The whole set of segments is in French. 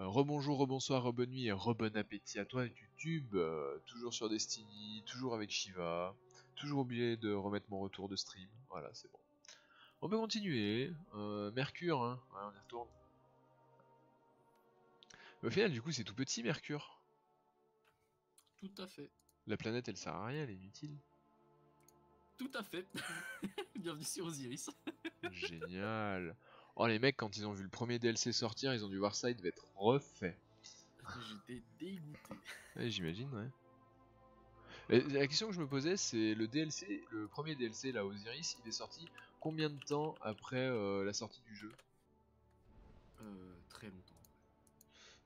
Rebonjour, rebonsoir, rebonne nuit et rebon appétit à toi YouTube, toujours sur Destiny, toujours avec Shiva, toujours obligé de remettre mon retour de stream, voilà c'est bon. On peut continuer, Mercure, hein, ouais, on y retourne. Mais au final du coup c'est tout petit Mercure. Tout à fait. La planète elle sert à rien, elle est inutile. Tout à fait. Bienvenue sur Osiris. Génial. Oh les mecs quand ils ont vu le premier DLC sortir, ils ont dû voir ça, il devait être refait. J'étais dégoûté. Ouais, j'imagine, ouais. Et la question que je me posais, c'est le DLC, le premier DLC là, Osiris, il est sorti combien de temps après la sortie du jeu? Très longtemps.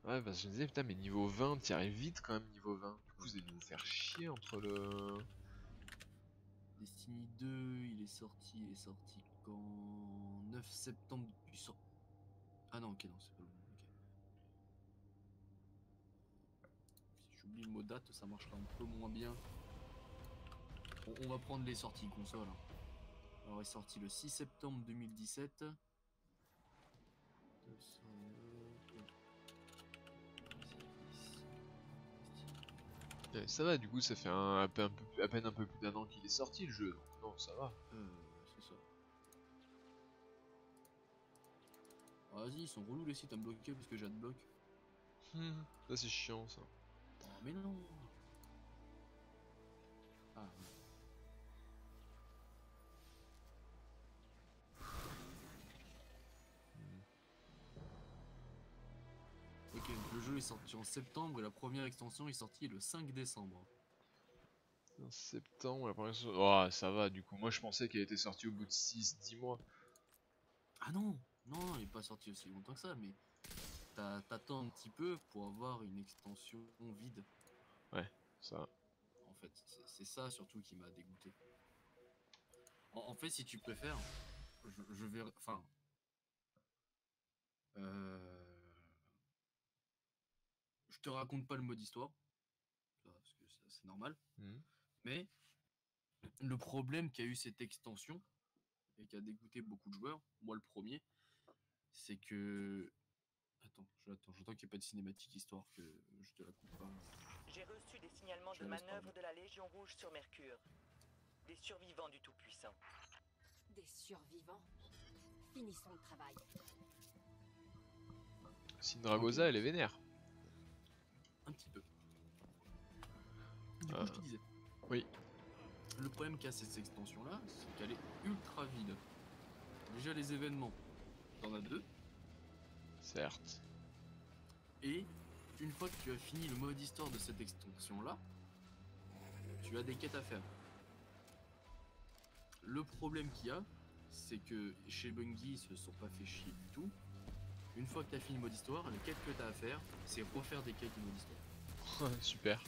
Ouais, parce que je me disais, putain, mais niveau 20, t'y arrives vite quand même, niveau 20. Du coup, vous allez nous faire chier entre le. Destiny 2, il est sorti quand 9 septembre du sort. Ah non, ok, non, c'est pas le bon. Ok. Si j'oublie le mot date, ça marchera un peu moins bien. On va prendre les sorties console. Hein. Alors, il est sorti le 6 septembre 2017. 209. Ouais, ça va, du coup, ça fait à peine un peu plus d'un an qu'il est sorti le jeu, donc non, ça va. C'est ça. Ah, vas-y, ils sont relous les sites à me bloquer parce que j'adblock. Ça, c'est chiant ça. Oh, mais non. Ah, ouais. Ok, donc le jeu est sorti en septembre et la première extension est sortie le 5 décembre. En septembre, la première chose. Oh, ça va, du coup. Moi, je pensais qu'elle était sortie au bout de 6-10 mois. Ah non, non, il est pas sorti aussi longtemps que ça, mais t'attends un petit peu pour avoir une extension vide. Ouais, ça. En fait, c'est ça surtout qui m'a dégoûté. En fait, si tu préfères, je vais, enfin, euh, je te raconte pas le mode histoire, parce que c'est normal. Hmm. Mais le problème qu'a eu cette extension et qui a dégoûté beaucoup de joueurs, moi le premier, c'est que j'entends qu'il n'y ait pas de cinématique histoire que je te la coupe pas. J'ai reçu des signalements Je de laisse parler. manœuvres de la Légion Rouge sur Mercure. Des survivants du Tout-Puissant. Des survivants. Finissons le travail. Syndragosa, Ok. elle est vénère. Un petit peu. Du coup, je te disais. Oui. Le problème qu'a cette extension-là, c'est qu'elle est ultra vide. Déjà, les événements, t'en as deux. Certes. Et une fois que tu as fini le mode histoire de cette extension-là, tu as des quêtes à faire. Le problème qu'il y a, c'est que chez Bungie, ils se sont pas fait chier du tout. Une fois que tu as fini le mode histoire, les quêtes que tu as à faire, c'est refaire des quêtes du mode histoire. Super.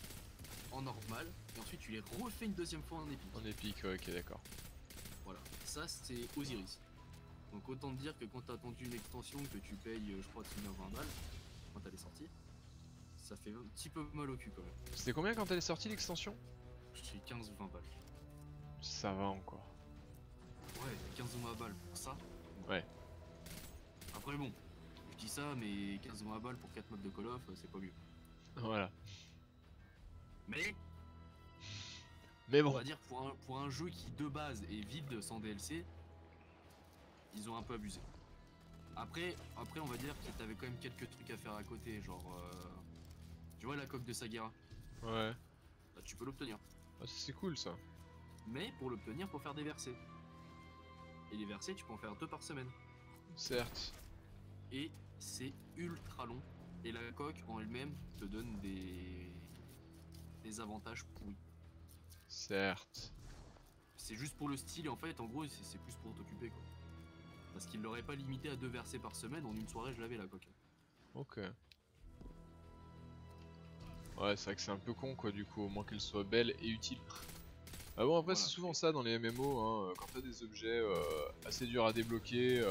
En normal, et ensuite tu les refais une deuxième fois en épique. En épique, ouais, ok, d'accord. Voilà, ça c'est Osiris. Donc autant te dire que quand t'as attendu une extension que tu payes, je crois, 20 balles, quand elle est sortie, ça fait un petit peu mal au cul quand même. C'était combien quand elle est sortie l'extension? J'ai 15 ou 20 balles. Ça va encore. Ouais, 15 ou 20 balles pour ça. Ouais. Après bon, je dis ça, mais 15 ou 20 balles pour 4 modes de Call of, c'est pas mieux. Voilà. Mais Mais on bon. va dire pour un jeu qui de base est vide sans DLC, ils ont un peu abusé. Après on va dire que t'avais quand même quelques trucs à faire à côté, genre tu vois la coque de Sagira, Ouais. bah, tu peux l'obtenir. Ah, c'est cool ça. Mais pour l'obtenir, faut faire des versets. Et les versets, tu peux en faire 2 par semaine. Certes. Et c'est ultra long. Et la coque en elle-même te donne des avantages pourris. Certes. C'est juste pour le style et en fait, en gros, c'est plus pour t'occuper quoi. Parce qu'il l'aurait pas limité à 2 versets par semaine, en une soirée je l'avais la coque. Ok. Ouais, c'est vrai que c'est un peu con quoi du coup, au moins qu'elle soit belle et utile. Ah bon, après Voilà. c'est souvent ça dans les MMO, hein, quand t'as des objets assez durs à débloquer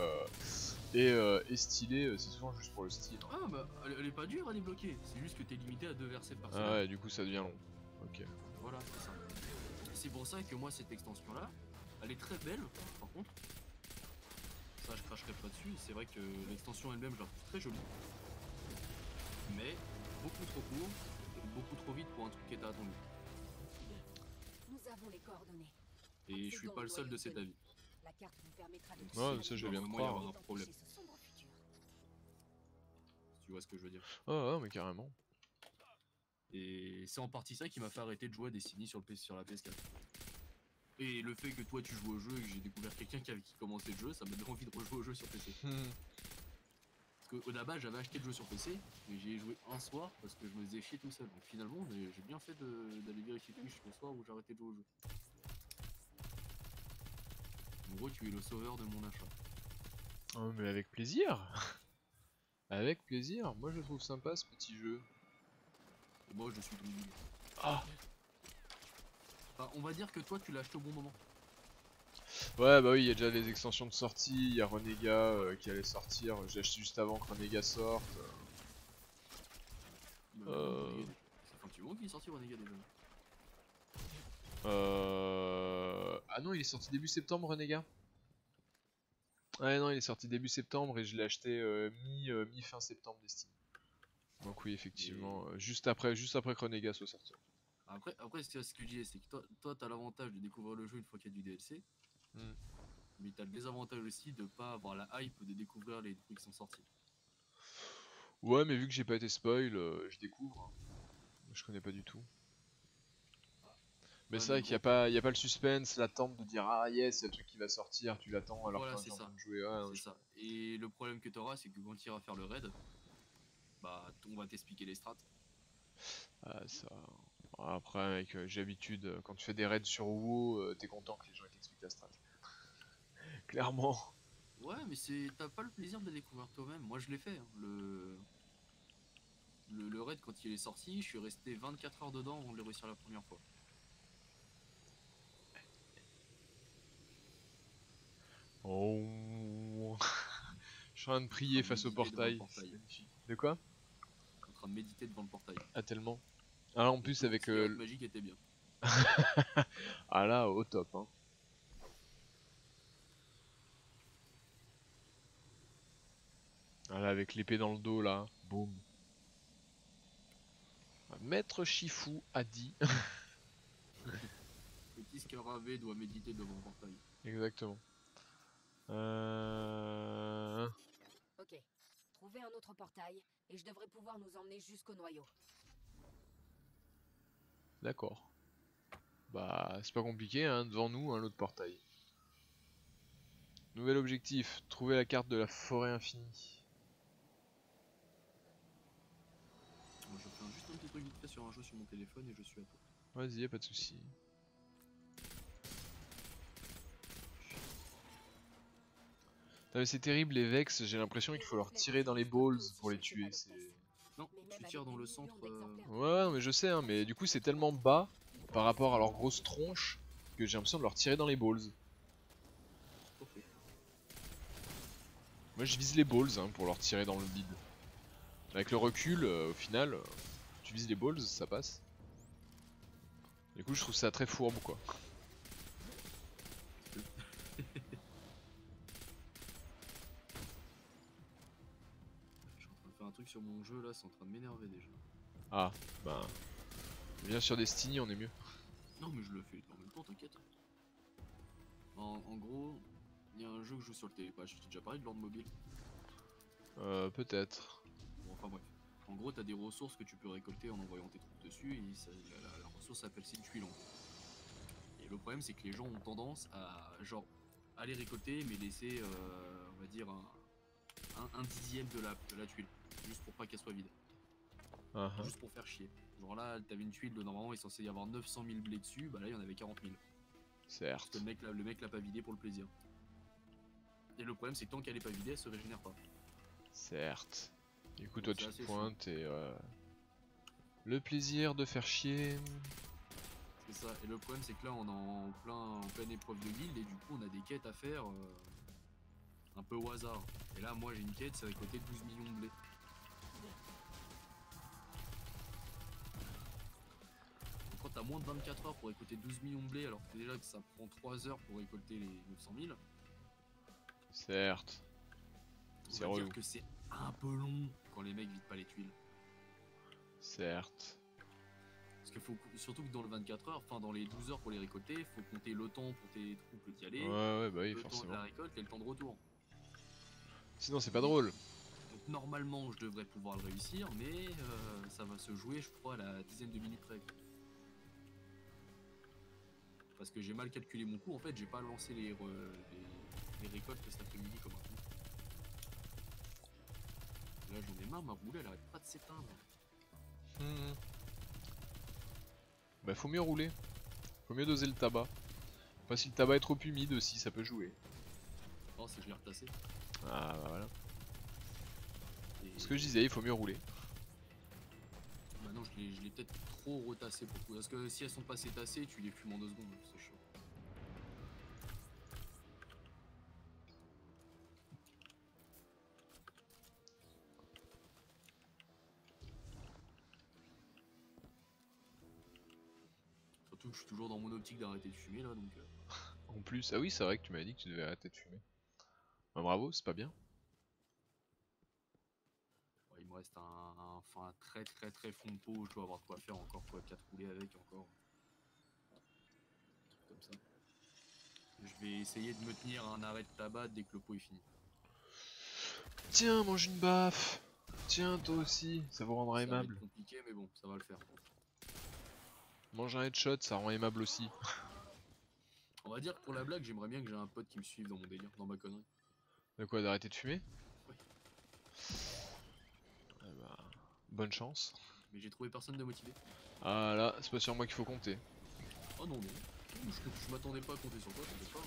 et stylés, c'est souvent juste pour le style. Hein. Ah bah, elle est pas dure à débloquer, c'est juste que t'es limité à 2 versets par Ah semaine. ouais, du coup ça devient long. Ok. Voilà, c'est ça. C'est pour ça que moi, cette extension-là, elle est très belle, par contre. Ça, je cracherai pas dessus. C'est vrai que l'extension elle-même, je la trouve très jolie. beaucoup trop court et beaucoup trop vite pour un truc qui était attendu. Nous avons les coordonnées. Et je suis pas le seul de cet avis. La carte vous permettra de Donc, Ouais, si ça, tu je veux viens de vraiment y croire. avoir un problème, ce sombre futur. tu vois ce que je veux dire. Ouais, mais carrément. Et c'est en partie ça qui m'a fait arrêter de jouer à Destiny sur la PS4. Et le fait que toi tu joues au jeu et que j'ai découvert quelqu'un qui commençait le jeu, ça m'a donné envie de rejouer au jeu sur PC. Parce qu'au base j'avais acheté le jeu sur PC, mais j'ai joué un soir parce que je me faisais chier tout seul. Donc finalement j'ai bien fait d'aller vérifier Twitch le soir où j'ai arrêté de jouer au jeu. En gros tu es le sauveur de mon achat. Oh, mais avec plaisir. Avec plaisir. Moi, je le trouve sympa ce petit jeu. Et moi je suis ton guide. Ah. Enfin, on va dire que toi tu l'as acheté au bon moment. Ouais, bah oui, il y a déjà les extensions de sortie. Il y a Renega qui allait sortir. J'ai acheté juste avant que Renega sorte. Bah, Renegade. Ça fait un petit moment qu'il est sorti Renegade déjà. Ah non, il est sorti début septembre, Renega. Ouais, non, il est sorti début septembre et je l'ai acheté mi-fin septembre Destiny. Donc oui, effectivement, juste après que Renega soit sorti. Après c'est ce que je disais, c'est que toi t'as l'avantage de découvrir le jeu une fois qu'il y a du DLC. Hmm. Mais t'as le désavantage aussi de pas avoir la hype de découvrir les trucs qui sont sortis. Ouais, mais vu que j'ai pas été spoil, je découvre. Je connais pas du tout. Mais Ouais, c'est vrai qu'il bon, y a pas le suspense, l'attente de dire ah yes, c'est le truc qui va sortir, tu l'attends alors voilà, que c'est t'es en ça. train de jouer. Ouais, non, C'est ça. Et le problème que t'auras, c'est que quand tu iras faire le raid, bah on va t'expliquer les strats. Ah, ça. Après, mec, j'ai l'habitude, quand tu fais des raids sur WoW, t'es content que les gens ils t'expliquent la strat. Clairement. Ouais, mais t'as pas le plaisir de le découvrir toi-même. Moi je l'ai fait. Hein. Le raid quand il est sorti, je suis resté 24 heures dedans avant de le réussir la première fois. Oh. Je suis en train de En prier train de face au méditer devant le portail. C'est portail. magnifique. De quoi? En train de méditer devant le portail. Ah, tellement. Ah, là, en plus, Surtout, avec. cigarette magique était bien. Ah, là, au top, hein. Ah, là, avec l'épée dans le dos, là. Boum. Maître Shifu a dit. Petit scarabée doit méditer devant le portail. Exactement. Ok. Trouvez un autre portail et je devrais pouvoir nous emmener jusqu'au noyau. D'accord. Bah, c'est pas compliqué, hein. Devant nous, un autre portail. Nouvel objectif, trouver la carte de la forêt infinie. Moi, je fais juste un petit truc vite fait sur un jeu sur mon téléphone et je suis à toi. Vas-y, y'a pas de souci. C'est terrible les Vex, j'ai l'impression qu'il faut leur tirer dans les balls pour les tuer. Non, tu tires dans le centre. Ouais, mais je sais, hein, mais du coup c'est tellement bas par rapport à leur grosse tronche que j'ai l'impression de leur tirer dans les balls. Ok. Moi je vise les balls hein, pour leur tirer dans le bide. Avec le recul, au final, tu vises les balls, ça passe. Du coup je trouve ça très fourbe quoi. Je suis en train de faire un truc sur mon jeu là, c'est en train de m'énerver déjà. Ah, bah... Viens sur Destiny, on est mieux. Non, mais je le fais en même temps, t'inquiète. En gros, il y a un jeu que je joue sur le télé. Bah, je t'ai déjà parlé de Land Mobile. Peut-être. Bon, enfin bref. En gros, t'as des ressources que tu peux récolter en envoyant tes troupes dessus, et la ressource s'appelle c'est une tuile en gros. Et le problème, c'est que les gens ont tendance à genre aller récolter, mais laisser, on va dire, un dixième de la tuile, juste pour pas qu'elle soit vide, juste pour faire chier. Genre là, t'avais une tuile de normalement il est censé y avoir 900 000 blés dessus, bah là il y en avait 40 000. Parce Certes. que le mec l'a pas vidé pour le plaisir. Et le problème, c'est que tant qu'elle est pas vidée, elle se régénère pas. Certes. Du coup, Donc, toi, tu c'est te assez pointes et le plaisir de faire chier. C'est ça. Et le problème, c'est que là, on est en pleine épreuve de guilde et du coup, on a des quêtes à faire un peu au hasard. Et là, moi, j'ai une quête, ça va coûter 12 millions de blés. Donc, quand t'as moins de 24 heures pour récolter 12 millions de blés, alors que déjà que ça prend 3 heures pour récolter les 900 000, Certes. on C'est va relou. dire que c'est un peu long quand les mecs vident pas les tuiles. Certes. Parce qu'il faut surtout que dans le 24 heures, enfin dans les 12 heures pour les récolter, faut compter le temps pour tes troupes d'y aller, Ouais, bah oui, le temps de forcément. la récolte et le temps de retour. Sinon, c'est pas drôle. Donc normalement, je devrais pouvoir le réussir, mais ça va se jouer, je crois, à la dizaine de minutes près. Parce que j'ai mal calculé mon coup, en fait, j'ai pas lancé les récoltes cet après-midi comme un coup. Là, j'en ai marre, ma roulée, elle arrête pas de s'éteindre. Bah, faut mieux rouler. Faut mieux doser le tabac. Enfin, si le tabac est trop humide aussi, ça peut jouer. Oh, c'est que je l'ai retassé. Ah, bah voilà. Et... Ce que je disais, il faut mieux rouler. Maintenant, je l'ai peut-être trop retassé pour tout. Parce que si elles sont passées tassées, tu les fumes en 2 secondes, c'est chaud. Surtout que je suis toujours dans mon optique d'arrêter de fumer là, donc... En plus, ah oui, c'est vrai que tu m'avais dit que tu devais arrêter de fumer. Bah, bravo, c'est pas bien. Ouais, il me reste un très fond de peau, je dois avoir de quoi faire encore, quoi, 4 roulés avec encore. Un truc comme ça. Je vais essayer de me tenir à un arrêt de tabac dès que le pot est fini. Tiens, mange une baffe. Tiens, toi aussi, ça vous rendra Ça va aimable. être compliqué, mais bon, ça va le faire. Mange un headshot, ça rend aimable aussi. On va dire que pour la blague, j'aimerais bien que j'ai un pote qui me suive dans mon délire, dans ma connerie. De quoi, d'arrêter de fumer? Ouais. Eh bah, bonne chance. Mais j'ai trouvé personne de motivé. Ah là, c'est pas sur moi qu'il faut compter. Oh non, non. Je m'attendais pas à compter sur toi, t'inquiète pas. Hein.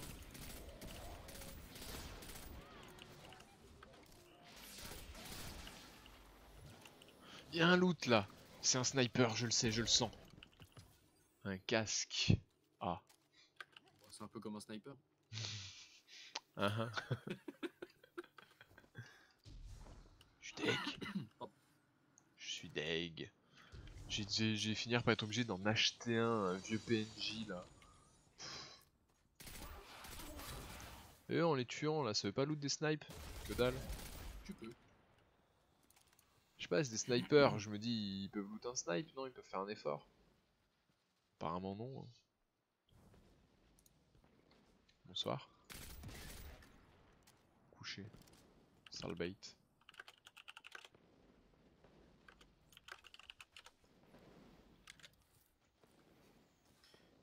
Y'a un loot là. C'est un sniper, je le sais, je le sens. Un casque. Ah. C'est un peu comme un sniper. Ah. Je suis deg. Pardon. Je suis deg. J'ai finir par être obligé d'en acheter un vieux PNJ là. Et eux, en les tuant là, ça veut pas loot des snipes? Que dalle. Tu peux. Je sais pas, c'est des snipers, je me dis, ils peuvent loot un snipe, non? Ils peuvent faire un effort. Apparemment non. Bonsoir. Couché. Sale bait.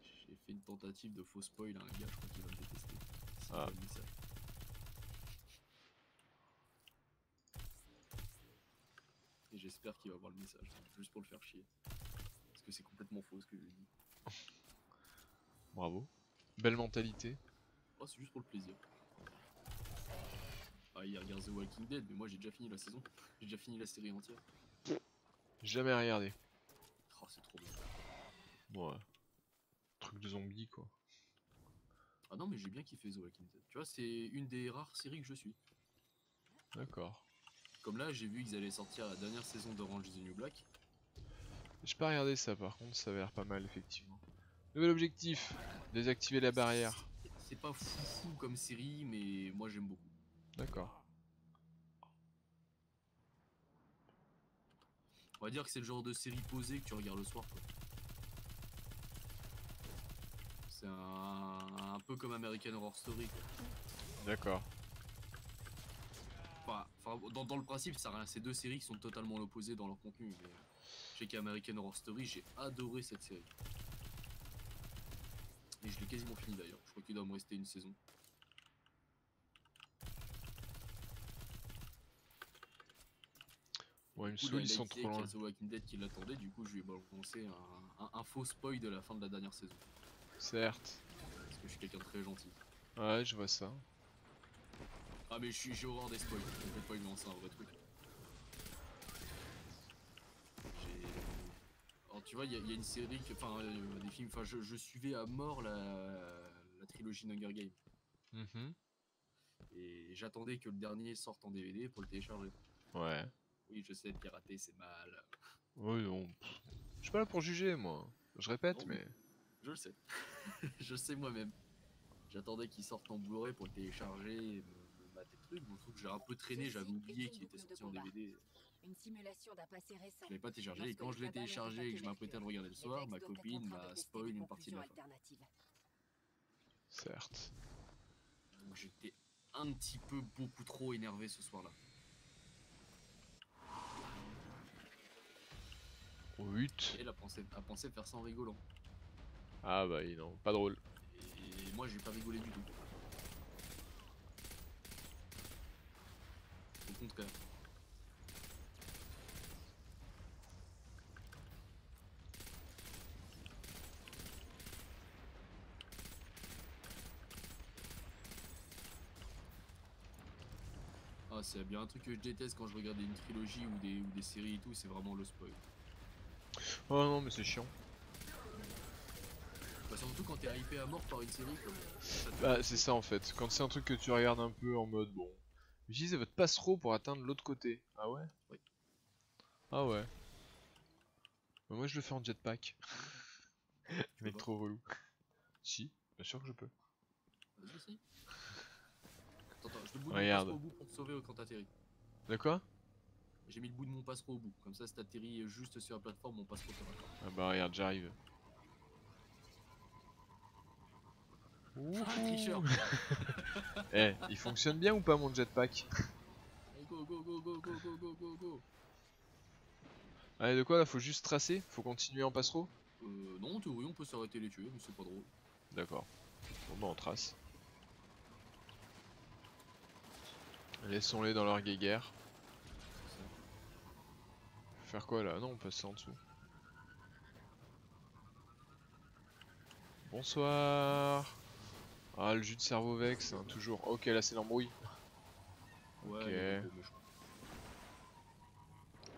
J'ai fait une tentative de faux spoil à un gars, je crois qu'il va me détester. C'est Ah. pas le message. Et j'espère qu'il va voir le message, juste pour le faire chier. Parce que c'est complètement faux ce que je lui dis. Bravo. Belle mentalité. Oh, c'est juste pour le plaisir. Ah, il regarde The Walking Dead, mais moi j'ai déjà fini la saison. J'ai déjà fini la série entière. Jamais regardé. Oh, c'est trop bien. Ouais. Truc de zombie quoi. Ah non, mais j'ai bien kiffé The Walking Dead. Tu vois, c'est une des rares séries que je suis. D'accord. Comme là, j'ai vu qu'ils allaient sortir la dernière saison d'Orange is the New Black. J'ai pas regardé ça par contre, ça avait l'air pas mal effectivement. Nouvel objectif, désactiver la barrière. C'est pas foufou comme série, mais moi j'aime beaucoup. D'accord. On va dire que c'est le genre de série posée que tu regardes le soir, quoi. C'est un peu comme American Horror Story, quoi. D'accord. Enfin, dans le principe, c'est 2 séries qui sont totalement opposées dans leur contenu. Mais je sais qu'American Horror Story, j'ai adoré cette série. Et je l'ai quasiment fini d'ailleurs. Je crois qu'il doit me rester une saison. Ouais, ils me Du coup, saoulent, ils là, sont il trop sait qu'il y loin. a The Walking Dead qui l'attendait. Du coup, je lui ai balancé un faux spoil de la fin de la dernière saison. Certes. Parce que je suis quelqu'un de très gentil. Ouais, je vois ça. Ah, mais j'ai horreur des spoils. Je vais pas lui lancer un vrai truc. Alors, tu vois, il y a une série, enfin, des films. Enfin, je suivais à mort la trilogie Hunger Games. Mhm. Et j'attendais que le dernier sorte en DVD pour le télécharger. Ouais. Oui, je sais, pirater, c'est mal. Oui, bon. Je suis pas là pour juger, moi. Je répète, Non, mais. je le sais. Je sais moi-même. J'attendais qu'il sorte en Blu-ray pour le télécharger et me mater le truc. Bon, je trouve que j'ai un peu traîné, j'avais oublié qu'il était sorti en DVD. Une simulation d'un passé récent. Je l'ai pas téléchargé, et Lorsque quand les je l'ai cabales ont téléchargé et attaqué que je m'apprêtais à le Mercure, regarder le les soir, Vex ma doivent être en copine train de m'a tester spoil des une partie de conclusions la fin. alternatives. Certes. Donc j'étais un petit peu beaucoup trop énervé ce soir-là. 8. Et elle a pensé faire ça en rigolant. Ah bah non, pas drôle. Et moi j'ai pas rigolé du tout. Au contraire. Ah, c'est bien un truc que je déteste quand je regarde une trilogie ou des séries et tout, c'est vraiment le spoil. Oh non, mais c'est chiant. Bah, surtout quand t'es hypé à mort par une série comme ça. Bah c'est ça en fait, quand c'est un truc que tu regardes un peu en mode bon. Utilisez votre passereau pour atteindre l'autre côté. Ah ouais? Oui. Ah ouais. Bah, moi je le fais en jetpack. Le Tu peux mec pas. trop relou. Si, bien sûr que je peux. Vas-y, si. Attends, je te bouge mon Regarde. passereau au bout pour te sauver quand t'atterris. De quoi? J'ai mis le bout de mon passereau au bout. Comme ça, si t'atterris juste sur la plateforme, mon passereau te rattrape. Ah bah regarde, j'arrive. Ah, tricheur. Eh, il fonctionne bien ou pas mon jetpack? Allez, go, go, go, go, go, go, go, go, go. Allez, de quoi là? Faut juste tracer? Faut continuer en passereau? Non, en théorie, on peut s'arrêter les tuer, mais c'est pas drôle. D'accord. Bon bah on trace. Laissons-les dans leur guéguerre. C'est ça. Faire quoi là? Non, on passe en dessous. Bonsoir. Ah, le jus de cerveau Vex, hein, toujours. Ok, là c'est l'embrouille. Ouais, Ok. il est trop méchant.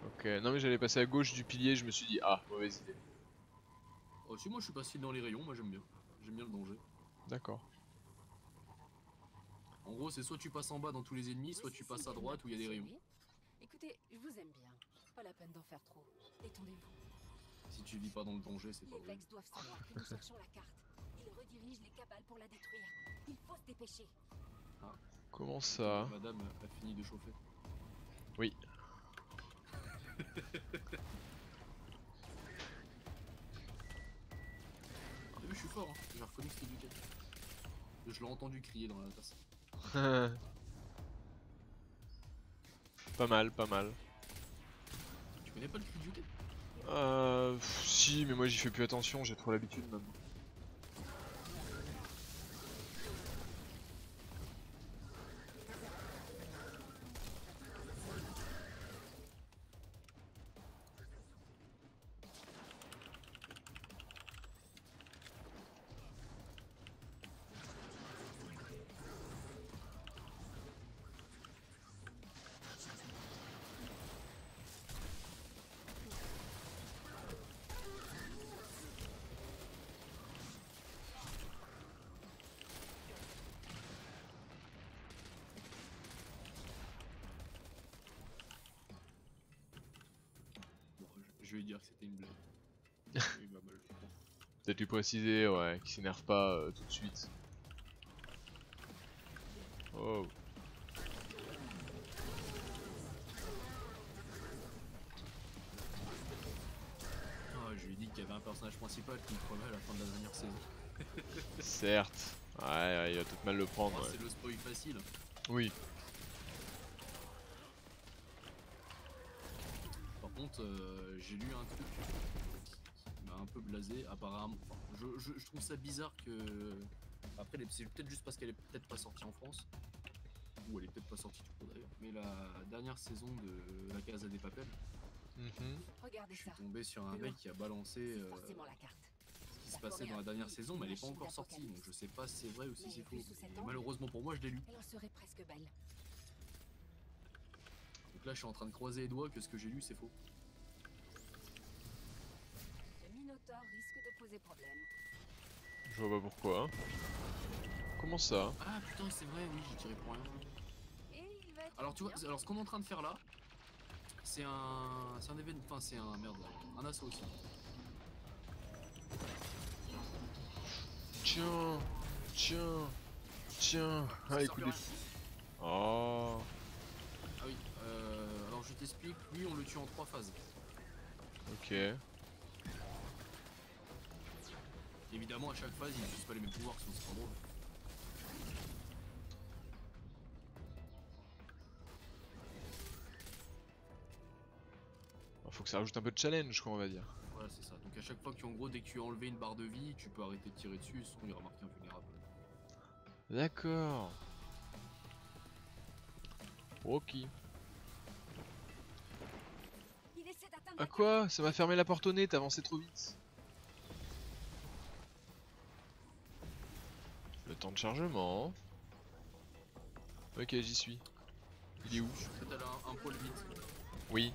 Ok, non mais j'allais passer à gauche du pilier, je me suis dit, ah, mauvaise idée. Oh, si, moi je suis passé dans les rayons, moi j'aime bien. J'aime bien le danger. D'accord. En gros, c'est soit tu passes en bas dans tous les ennemis, soit tu passes à droite où il y a des rayons. Écoutez, je vous aime bien. Pas la peine d'en faire trop. Détendez-vous. Si tu vis pas dans le danger, c'est pas Les vrai. Vex doivent savoir que nous cherchons la carte. Ils redirigent les cabales pour la détruire. Il faut se dépêcher. Comment ça? Madame a fini de chauffer. Oui. T'as vu, je suis fort, hein. J'ai reconnu que c'était du cake. Je l'ai entendu crier dans la tasse. Pas mal, pas mal. Tu connais pas le cri du cake? Si, mais moi j'y fais plus attention, j'ai trop l'habitude maintenant. Bon, je vais lui dire que c'était une blague. Il va mal le prendre. Peut-être lui préciser, ouais, qu'il s'énerve pas tout de suite. Oh. Ah, je lui ai dit qu'il y avait un personnage principal qui me crevait à la fin de la dernière saison. Certes. Ouais, il va peut-être mal le prendre. Oh, Ouais. c'est le spoil facile. Oui. Par contre, j'ai lu un truc qui m'a un peu blasé. Apparemment, enfin, je trouve ça bizarre que. Après, c'est peut-être juste parce qu'elle est peut-être pas sortie en France. Ou elle est peut-être pas sortie tout court d'ailleurs. Mais la dernière saison de La Casa des Papel, Regardez je suis ça. tombé sur un mec qui a balancé C'est forcément la carte. ce qui se passait dans la dernière saison, mais elle est pas encore sortie. Donc je sais pas si c'est vrai ou si c'est faux. Et malheureusement pour moi, je l'ai lu. Elle en serait presque belle. Donc là, je suis en train de croiser les doigts que ce que j'ai lu, c'est faux. Ce Minotaure risque de poser problème. Je vois pas pourquoi. Hein. Comment ça? Ah putain, c'est vrai, oui, j'ai tiré pour rien. Et il va être Alors tu vois, bien. alors ce qu'on est en train de faire là, c'est un événement, enfin c'est un merde, un assaut aussi. Tiens, tiens, tiens. Ah, Ça écoute sert des... plus rien. Oh. Ah oui, alors je t'explique, lui on le tue en 3 phases. Ok. Évidemment à chaque phase il n'utilise pas les mêmes pouvoirs, sinon c'est pas drôle. Faut que ça rajoute un peu de challenge, quoi, on va dire. Voilà c'est ça. Donc à chaque fois que en gros dès que tu as enlevé une barre de vie, tu peux arrêter de tirer dessus, sinon il y aura marqué invulnérable. D'accord. Ok. Il essaie d'atteindre À quoi? Ça m'a fermé la porte au nez, t'as avancé trop vite. Le temps de chargement. Ok, j'y suis. Il est où? Je suis peut-être allé un poil vite. Oui.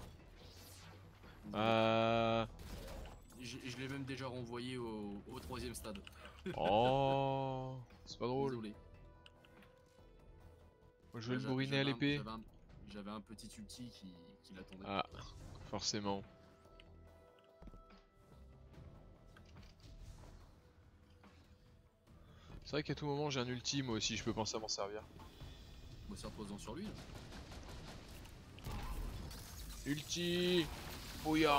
Je l'ai même déjà renvoyé au 3ème stade. Oh, c'est pas drôle. Désolé. Moi, je vais le J'a- bourriner à j'avais un- l'épée. j'avais un- J'avais un petit ulti qui l'attendait. Ah, forcément. C'est vrai qu'à tout moment j'ai un ulti, moi aussi je peux penser à m'en servir. Bon, serre-toi-en sur lui. Là. Ulti! Bouya!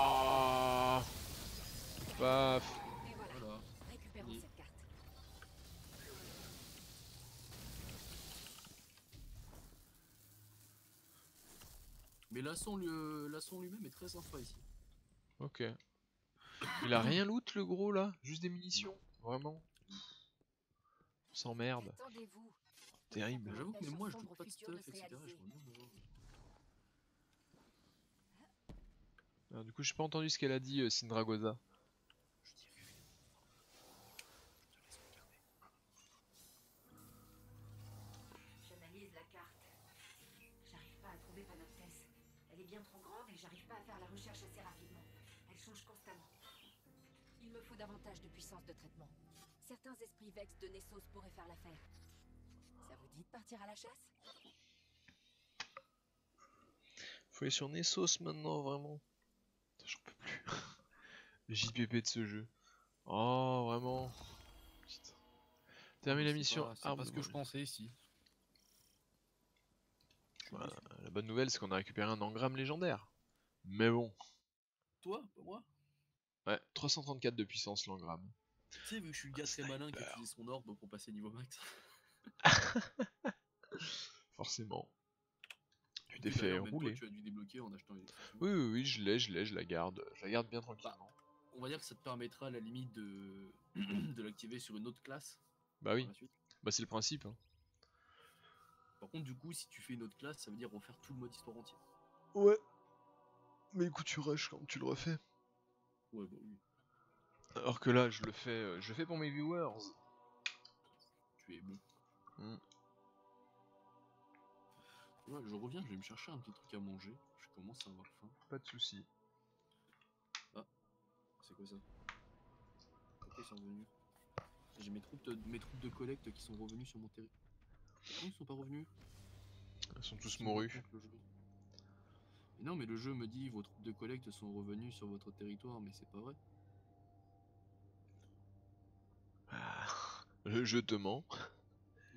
Paf! Et voilà, Voilà. récupérons Oui. cette carte. Mais l'assaut lui-même est très sympa ici. Ok. Il a rien loot le gros là? Juste des munitions? Vraiment? On s'emmerde. Attendez-vous. Terrible. J'avoue que même moi je Sombre trouve pas de futur de stuff, se etc. réaliser. J'aimerais bien en avoir. Alors, du coup j'ai pas entendu ce qu'elle a dit Syndragosa. Je dis rien. Je te laisse regarder. J'analyse la carte. J'arrive pas à trouver Panoptes. Elle est bien trop grande et j'arrive pas à faire la recherche assez rapidement. Elle change constamment. Il me faut davantage de puissance de traitement. Certains esprits Vex de Nessos pourraient faire l'affaire. Ça vous dit de partir à la chasse? Faut aller sur Nessos maintenant vraiment. Putain, j'en peux plus. Le JPP de ce jeu. Oh vraiment. Putain. Termine la mission. C'est pas ce que je pensais ici. Voilà, la bonne nouvelle c'est qu'on a récupéré un engramme légendaire. Mais bon. Toi, pas moi. Ouais, 334 de puissance l'engramme. Tu sais, vu que je suis le gars très malin qui a utilisé son orbe pour passer niveau max. Forcément. Tu Et t'es puis, fait d'ailleurs, même toi, rouler. tu as dû débloquer en achetant les extensions. Oui, oui, oui, je la garde. Je la garde bien tranquillement. On va dire que ça te permettra à la limite de, de l'activer sur une autre classe Bah par oui, la suite. bah c'est le principe. Hein. Par contre, du coup, si tu fais une autre classe, ça veut dire refaire tout le mode histoire entier. Ouais. Mais écoute, tu rushes quand tu le refais. Ouais, bah oui, Alors que là, je le fais pour mes viewers. tu es bon. Hmm. Ouais, je reviens, je vais me chercher un petit truc à manger. Je commence à avoir faim. Pas de soucis. C'est quoi ça? Pourquoi ils sont revenus? J'ai mes troupes de collecte qui sont revenus sur mon territoire. Non, ils sont pas revenus. Ils sont tous Qu'est-ce qu'il me mourus. raconte, le jeu? Mais non, mais le jeu me dit vos troupes de collecte sont revenus sur votre territoire, mais c'est pas vrai. Ah, le jeu te ment.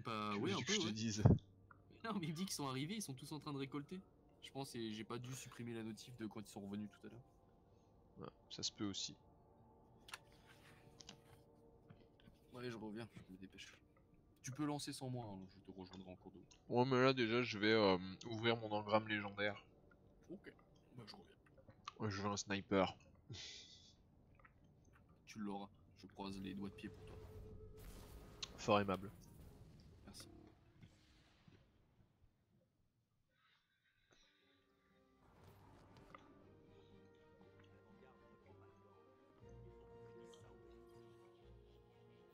Bah Que oui, un veux-tu que peu, je te ouais. dise. Non, mais il me dit qu'ils sont arrivés, ils sont tous en train de récolter. Je pense et j'ai pas dû supprimer la notif de quand ils sont revenus tout à l'heure. Ouais, ça se peut aussi. Ouais, je reviens, je me dépêche. Tu peux lancer sans moi, hein, je te rejoindrai en cours de route. Ouais, mais là déjà, je vais ouvrir mon engramme légendaire. Ok, bah je reviens. Ouais, je veux un sniper. Tu l'auras, je croise les doigts de pied pour toi. Fort aimable. Merci.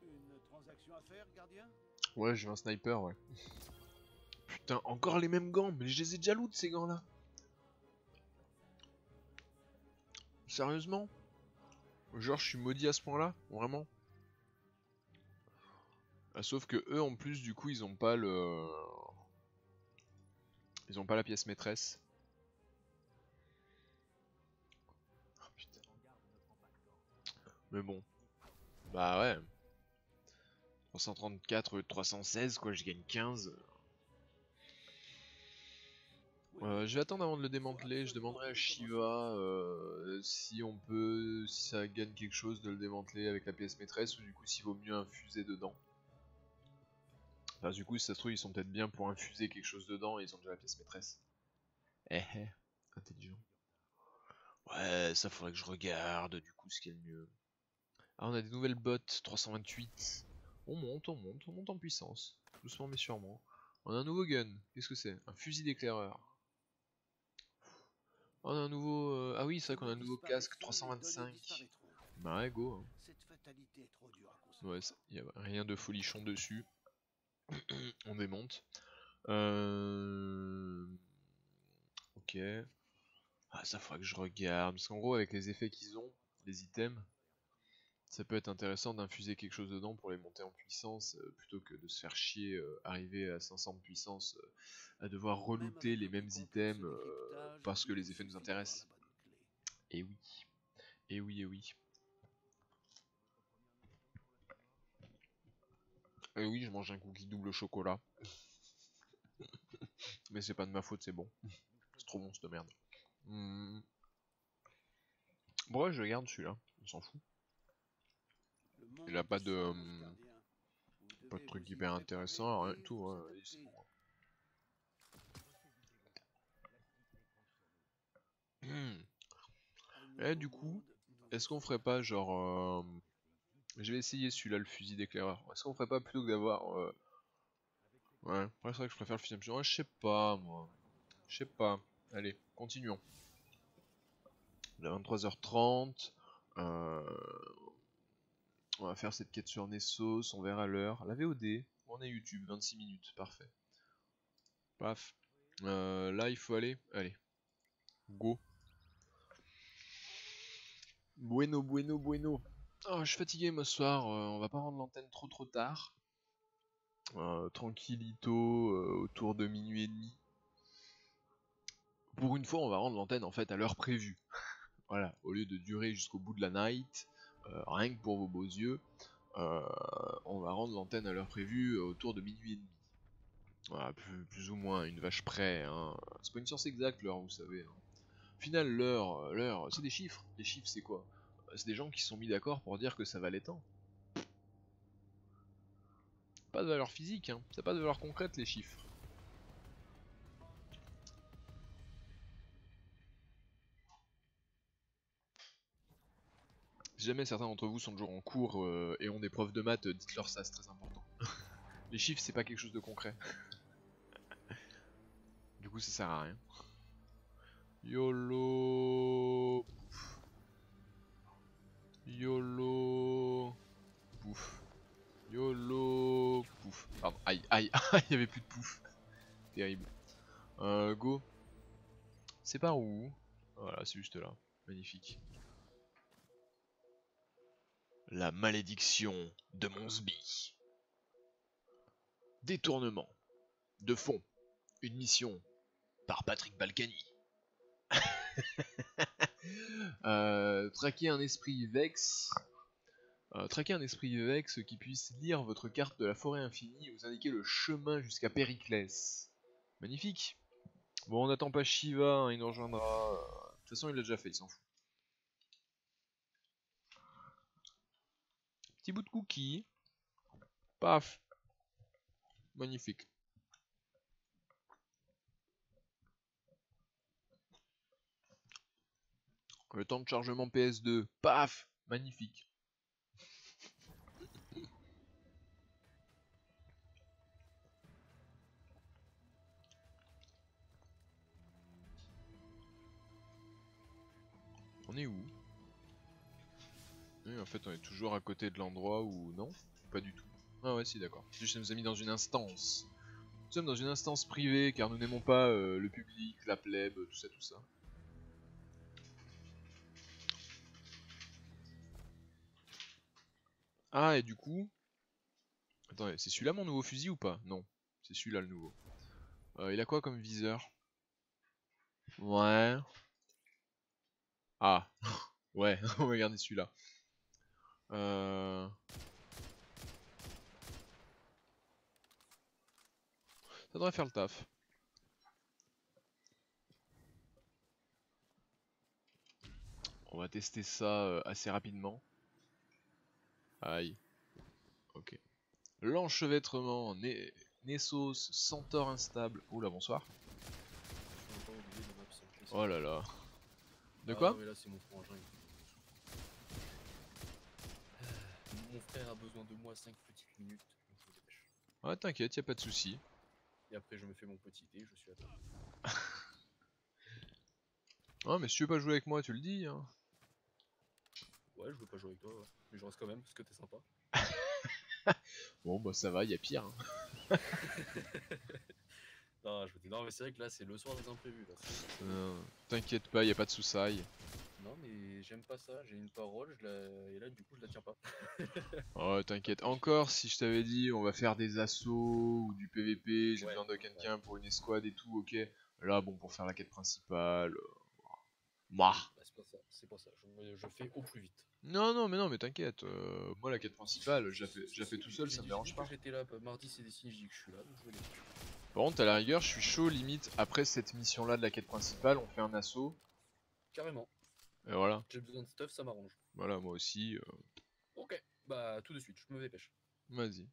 Une transaction à faire, gardien? Ouais, je veux un sniper, ouais. Putain, encore les mêmes gants, mais je les ai déjà loot ces gants là. Sérieusement? Genre, je suis maudit à ce point-là? Vraiment? Ah, sauf que eux, en plus, du coup, ils ont pas le. Ils ont pas la pièce maîtresse. Oh, putain. Mais bon. Bah ouais. 334, 316, quoi, je gagne 15. Je vais attendre avant de le démanteler, je demanderai à Shiva si on peut, si ça gagne quelque chose de le démanteler avec la pièce maîtresse ou du coup s'il vaut mieux infuser dedans. Enfin du coup si ça se trouve ils sont peut-être bien pour infuser quelque chose dedans et ils ont déjà la pièce maîtresse. Intelligent. Ouais, ça faudrait que je regarde du coup ce qui est le mieux. Ah on a des nouvelles bottes, 328. On monte en puissance. Doucement mais sûrement. On a un nouveau gun, qu'est-ce que c'est? Un fusil d'éclaireur. On a un nouveau... Ah oui, c'est vrai qu'on a un nouveau casque 325. Bah ouais, go. Hein. Cette fatalité est trop dure à concevoir. Ouais, y a rien de folichon dessus. On démonte. Ok. Ah, ça faudra que je regarde. Parce qu'en gros, avec les effets qu'ils ont, les items, ça peut être intéressant d'infuser quelque chose dedans pour les monter en puissance, plutôt que de se faire chier, arriver à 500 de puissance, à devoir relooter les mêmes items parce que les effets nous intéressent. Et oui. Et oui, et oui. Et oui, je mange un cookie double chocolat. Mais c'est pas de ma faute, c'est bon. C'est trop bon cette merde. Bon, ouais, je garde celui-là, on s'en fout. Il a pas de truc hyper intéressant, rien du tout. Hein. C'est bon. Et du coup, est-ce qu'on ferait pas genre... Je vais essayer celui-là, le fusil d'éclaireur. Est-ce qu'on ferait pas plutôt que d'avoir... Ouais, après c'est vrai que je préfère le fusil d'éclaireur. Ouais, je sais pas, moi. Je sais pas. Allez, continuons. Il est 23h30. On va faire cette quête sur Nessos, on verra l'heure. La VOD, on est YouTube, 26 minutes, parfait. Paf. Là il faut aller. Allez. Go. Bueno, bueno, bueno. Oh, je suis fatigué moi ce soir, on va pas rendre l'antenne trop tard. Tranquillito, autour de minuit et demi. Pour une fois on va rendre l'antenne en fait à l'heure prévue. Voilà, au lieu de durer jusqu'au bout de la night, rien que pour vos beaux yeux, on va rendre l'antenne à l'heure prévue autour de minuit et demi. Voilà, plus ou moins, une vache près. Hein. C'est pas une science exacte l'heure, vous savez. Hein. Au final, l'heure, c'est des chiffres. Les chiffres, c'est quoi? C'est des gens qui se sont mis d'accord pour dire que ça valait tant. Pas de valeur physique, hein. Ça n'a pas de valeur concrète, les chiffres. Si jamais certains d'entre vous sont toujours en cours et ont des profs de maths, dites-leur ça, c'est très important. Les chiffres, c'est pas quelque chose de concret. Du coup, ça sert à rien. YOLO. Pouf. YOLO. Pouf. YOLO. Pouf. Pardon. Aïe, aïe, aïe, il y avait plus de pouf. Terrible. Go. C'est par où? Voilà, c'est juste là. Magnifique. La malédiction de Monsby. Détournement. De fond. Une mission. Par Patrick Balkany. Traquer un esprit Vex. Traquer un esprit Vex qui puisse lire votre carte de la forêt infinie et vous indiquer le chemin jusqu'à Périclès. Magnifique. Bon, on n'attend pas Shiva, hein, il nous rejoindra. De toute façon, il l'a déjà fait, il s'en fout. Petit bout de cookie. Paf. Magnifique. Le temps de chargement PS2. Paf. Magnifique. On est où? Oui, en fait, on est toujours à côté de l'endroit où... Non? Pas du tout. Ah ouais, si, d'accord. Juste, ça nous a mis dans une instance. Nous sommes dans une instance privée, car nous n'aimons pas le public, la plèbe, tout ça, tout ça. Ah, et du coup... Attendez, c'est celui-là mon nouveau fusil ou pas? Non, c'est celui-là le nouveau. Il a quoi comme viseur? Ouais... Ah, ouais, on va garder celui-là. Ça devrait faire le taf. On va tester ça assez rapidement. Aïe. Ok. L'enchevêtrement, Nessos, Centaure instable. Oula, bonsoir. Je n'ai pas oublié de m'absenter. Oh là là. De Ah, quoi? non, mais là, c'est mon frangin. Mon frère a besoin de moi 5 petites minutes, donc je me dépêche. Ah, t'inquiète, y a pas de souci. Et après, je me fais mon petit thé, je suis à table. Ah, mais si tu veux pas jouer avec moi, tu le dis, hein. Ouais, je veux pas jouer avec toi, ouais. Mais je reste quand même parce que t'es sympa. Bon, bah ça va, y a pire, hein. Non, je me dis, non, mais c'est vrai que là, c'est le soir des imprévus. Là. T'inquiète pas, y a pas de soussailles. Non, mais j'aime pas ça, j'ai une parole, et là, du coup, je la tiens pas. Oh, t'inquiète. Encore, si je t'avais dit, on va faire des assauts ou du PVP, j'ai Ouais, besoin de quelqu'un pour une escouade et tout, ok. Là, bon, pour faire la quête principale. Mouah. Bah, c'est pas ça, je fais au plus vite. Non, mais t'inquiète. Moi, la quête principale, je la fais tout seul, ça me dérange pas. J'étais là, mardi, c'est des signes, je dis que je suis là, donc je vais les faire. Par contre, à la rigueur, je suis chaud, limite, après cette mission-là de la quête principale, on fait un assaut. Carrément, Et voilà. j'ai besoin de stuff, ça m'arrange. Voilà, moi aussi. Ok, bah, tout de suite, je me dépêche. Vas-y.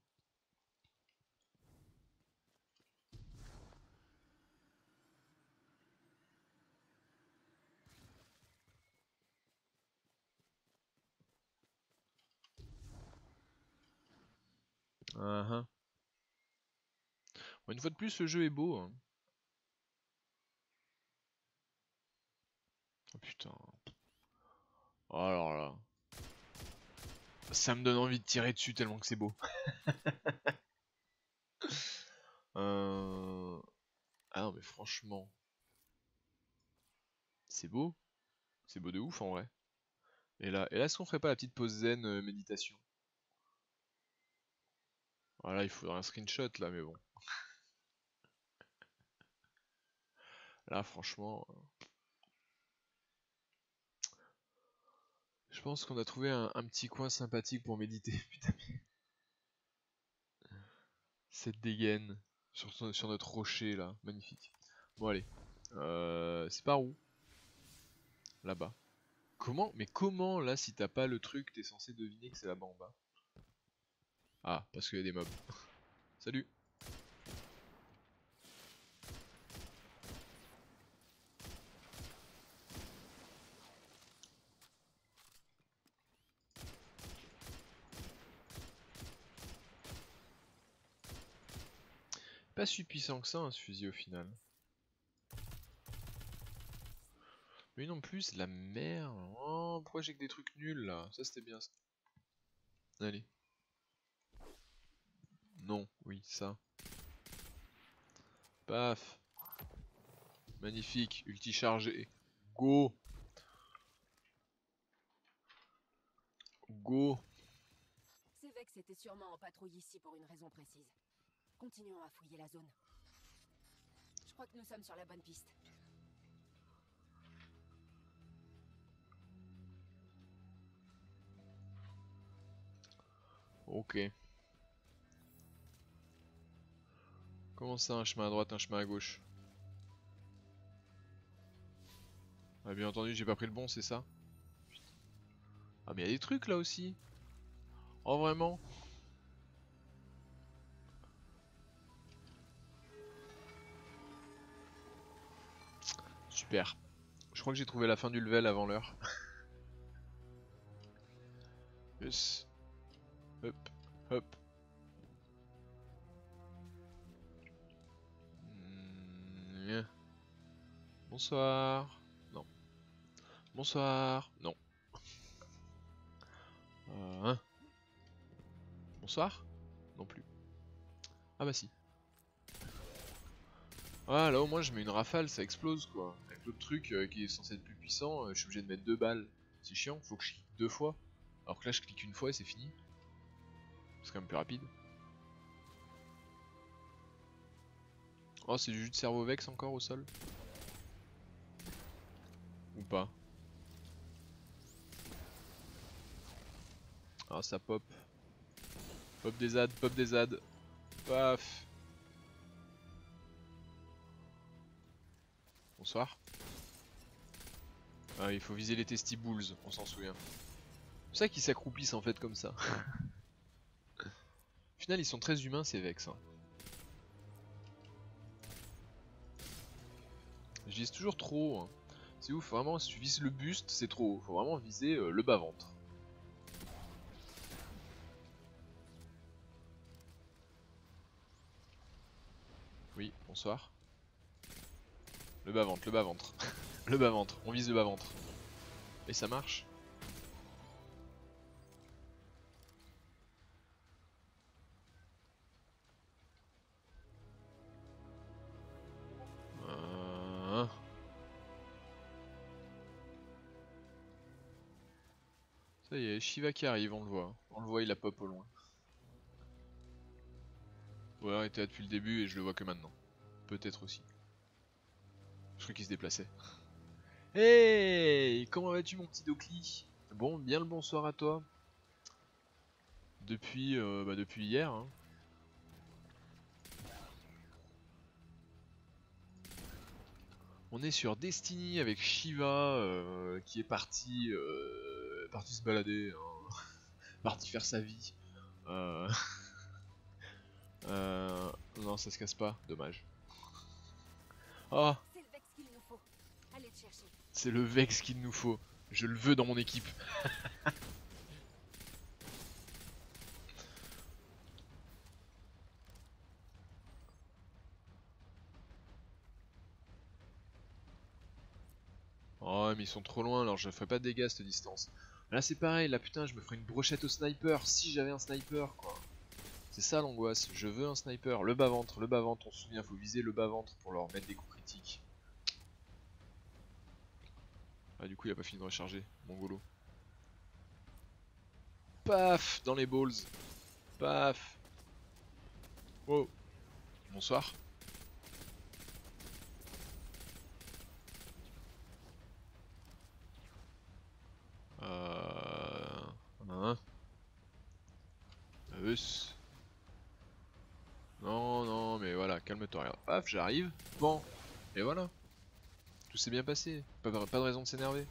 Bon, une fois de plus, le jeu est beau, hein. Oh putain. Oh alors là. Ça me donne envie de tirer dessus tellement que c'est beau. Ah non mais franchement. C'est beau. C'est beau de ouf en vrai. Et là est-ce qu'on ferait pas la petite pause zen méditation? Voilà, il faudrait un screenshot là, mais bon. Là franchement. Je pense qu'on a trouvé un petit coin sympathique pour méditer. Putain. Cette dégaine sur notre rocher là. Magnifique. Bon allez. C'est par où? Là-bas. Mais comment là, si t'as pas le truc, t'es censé deviner que c'est là-bas en bas? Ah, parce qu'il y a des mobs. Salut. Pas si puissant que ça, hein, ce fusil au final. Mais non plus, c'est de la merde. Oh, pourquoi j'ai que des trucs nuls là? Ça c'était bien ça. Allez. Non, oui, ça. Paf. Magnifique, ulti chargé. Go. Go. Ces Vex étaient sûrement en patrouille ici pour une raison précise. Continuons à fouiller la zone. Je crois que nous sommes sur la bonne piste. Ok. Comment ça, un chemin à droite, un chemin à gauche? Ah, bien entendu, j'ai pas pris le bon, c'est ça? Putain. Ah, mais il y a des trucs là aussi. Oh, vraiment? Super. Je crois que j'ai trouvé la fin du level avant l'heure. Yes. Hop, hop. Bonsoir. Non. Bonsoir. Non. Hein. Bonsoir. Non plus. Ah bah si. Ah là au moins je mets une rafale, ça explose quoi. Avec l'autre truc qui est censé être plus puissant, je suis obligé de mettre 2 balles. C'est chiant, faut que je clique 2 fois. Alors que là je clique une fois et c'est fini. C'est quand même plus rapide. Oh, c'est du jus de cerveau Vex encore au sol? Ou pas? Ah, ça pop. Pop des ZAD, pop des ZAD. Paf. Bonsoir. Ah, il faut viser les testiboules, on s'en souvient. C'est ça qu'ils s'accroupissent en fait comme ça. Au final, ils sont très humains, ces Vex. Hein. Je vise toujours trop. Hein. C'est ouf, vraiment, si tu vises le buste, c'est trop haut. Faut vraiment viser le bas-ventre. Oui, bonsoir. Le bas-ventre, le bas-ventre. Le bas-ventre, on vise le bas-ventre. Et ça marche. Ça y est, Shiva qui arrive, on le voit. On le voit, il a pop au loin. Ouais, il était là depuis le début et je le vois que maintenant. Peut-être aussi. Je crois qu'il se déplaçait. Hey, comment vas-tu mon petit Dokli? Bon, bien le bonsoir à toi. Depuis, depuis hier. Hein. On est sur Destiny avec Shiva qui est parti se balader, hein. Parti faire sa vie. Non, ça se casse pas, dommage. Ah, C'est le Vex qu'il nous faut. Allez le chercher. c'est le Vex qu'il nous faut. Je le veux dans mon équipe. Oh, mais ils sont trop loin, alors je ferai pas de dégâts à cette distance. Là, c'est pareil, là, putain, je me ferai une brochette au sniper, si j'avais un sniper, quoi. C'est ça l'angoisse, je veux un sniper. Le bas-ventre, on se souvient, faut viser le bas-ventre pour leur mettre des coups critiques. Ah, du coup, il a pas fini de recharger, mongolo. Paf, dans les balls. Paf. Oh. Bonsoir. Hein. Non, non, mais voilà, calme-toi, regarde. Paf, j'arrive. Bon. Et voilà. Tout s'est bien passé. Pas de raison de s'énerver.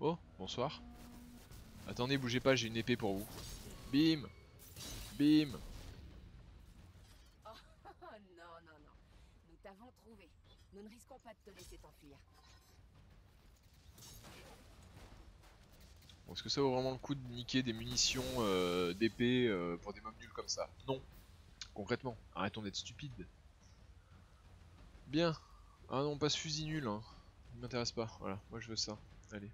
Oh, bonsoir. Attendez, bougez pas, j'ai une épée pour vous. Bim. Bim. Oh non, non, non. Nous t'avons trouvé. Nous ne risquons pas de te laisser t'enfuir. Bon, est-ce que ça vaut vraiment le coup de niquer des munitions d'épée pour des mobs nuls comme ça? Non. Concrètement, arrêtons d'être stupides. Bien. Ah non, pas ce fusil nul, hein. Il m'intéresse pas. Voilà, moi je veux ça. Allez.